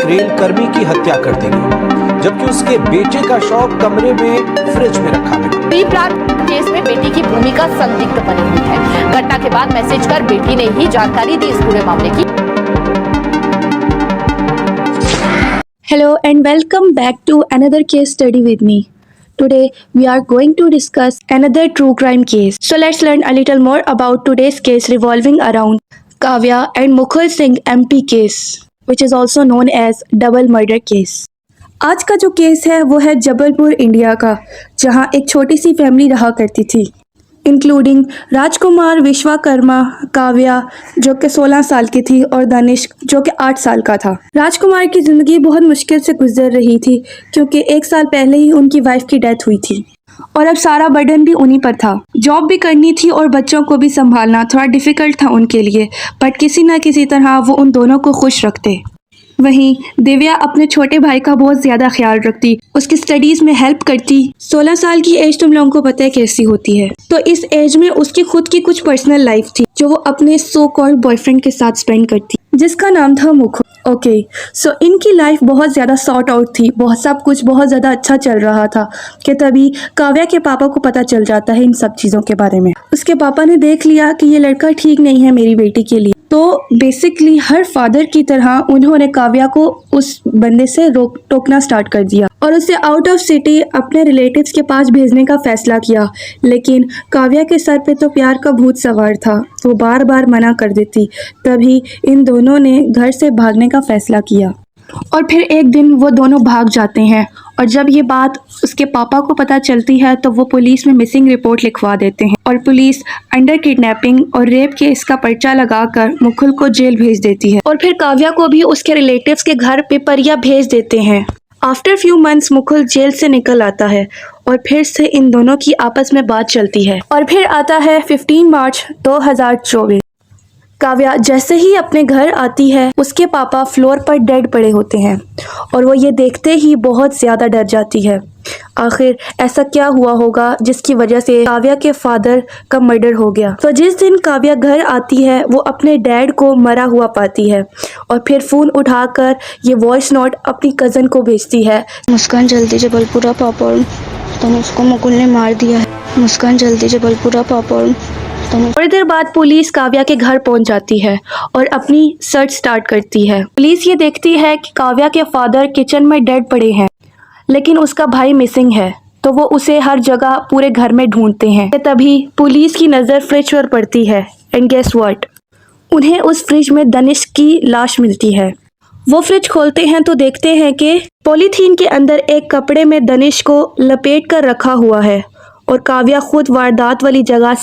Crane कर्मी की हत्या कर दी गई, जबकि उसके बेटे का शव कमरे में फ्रिज में रखा मिला। प्री प्लान केस में बेटी की भूमिका संदिग्ध बनी हुई है। घटना के बाद मैसेज कर बेटी ने ही जानकारी दी इस पूरे मामले की। Hello and welcome back to another case study with me. Today we are going to discuss another true crime case. So let's learn a little more about today's case revolving around Kavya and Mukhul Singh MP case, which is also known as double murder case. आज का जो case है वो है Jabalpur India का, जहां एक छोटी सी फैमिली रहा करती थी, इंक्लूडिंग राजकुमार, विश्वकर्मा, काव्या जो कि 16 साल की थी और दानिश जो कि 8 साल का था। राजकुमार की ज़िंदगी बहुत मुश्किल से गुजर रही थी क्योंकि 1 साल पहले ही उनकी वाइफ की डेथ हुई थी और अब सारा बर्डन भी उन्हीं पर था। जॉब भी करनी थी और बच्चों को भी संभालना थोड़ा डिफ़िकल्ट था उनके लिए, बट किसी न किसी तरह वो उन दोनों को खुश रखते। वहीं दिव्या अपने छोटे भाई का बहुत ज़्यादा ख्याल रखती, उसकी स्टडीज़ में हेल्प करती। 16 साल की एज तुम लोगों को पता है कैसी होती है, तो इस एज में उसकी खुद की कुछ पर्सनल लाइफ थी जो वो अपने सो कॉल्ड बॉयफ्रेंड के साथ स्पेंड करती, जिसका नाम था मुकुल। ओके, सो इनकी लाइफ बहुत ज़्यादा सॉर्ट आउट थी, बहुत सब कुछ बहुत ज़्यादा अच्छा चल रहा था कि तभी काव्या के पापा को पता चल जाता है इन सब चीज़ों के बारे में। उसके पापा ने देख लिया कि ये लड़का ठीक नहीं है मेरी बेटी के लिए, तो बेसिकली हर फादर की तरह उन्होंने काव्या को उस बंदे से रोक टोकना स्टार्ट कर दिया और उसे आउट ऑफ सिटी अपने रिलेटिव्स के पास भेजने का फैसला किया। लेकिन काव्या के सर पे तो प्यार का भूत सवार था, वो बार बार मना कर देती। तभी इन दोनों ने घर से भागने का फैसला किया और फिर एक दिन वो दोनों भाग जाते हैं और जब ये बात उसके पापा को पता चलती है तो वो पुलिस में मिसिंग रिपोर्ट लिखवा देते हैं और पुलिस अंडर किडनैपिंग और रेप केस का पर्चा लगाकर मुकुल को जेल भेज देती है और फिर काव्या को भी उसके रिलेटिव्स के घर पिपरिया भेज देते हैं। After few months Mukul jail से निकल आता है और फिर से इन दोनों की आपस में बात चलती है और फिर आता है 15 मार्च 2024। काव्या जैसे ही अपने घर आती है उसके पापा फ्लोर पर डेड पड़े होते हैं और वो ये देखते ही बहुत ज़्यादा डर जाती है। आखिर ऐसा क्या हुआ होगा जिसकी वजह से काव्या के फादर का मर्डर हो गया। तो जिस दिन काव्या घर आती है वो अपने डैड को मरा हुआ पाती है और फिर फ़ोन उठाकर ये वॉइस नोट अपनी कज़न को भेजती है। मुस्कान जल्दी जबलपुरा पापा, तो उसको मुकुल ने मार दिया है। मुस्कान जल्दी जबलपुरा पापा। थोड़ी देर बाद पुलिस काव्या के घर पहुंच जाती है और अपनी सर्च स्टार्ट करती है। पुलिस ये देखती है कि काव्या के फादर किचन में डेड पड़े हैं, लेकिन उसका भाई मिसिंग है, तो वो उसे हर जगह पूरे घर में ढूंढते हैं। तभी पुलिस की नज़र फ्रिज पर पड़ती है एंड गेस व्हाट, उन्हें उस फ्रिज में दनिश की लाश मिलती है। वो फ्रिज खोलते हैं तो देखते हैं कि पॉलीथीन के अंदर एक कपड़े में दनिश को लपेट कर रखा हुआ है और काव्या खुद वारदात वाली जगह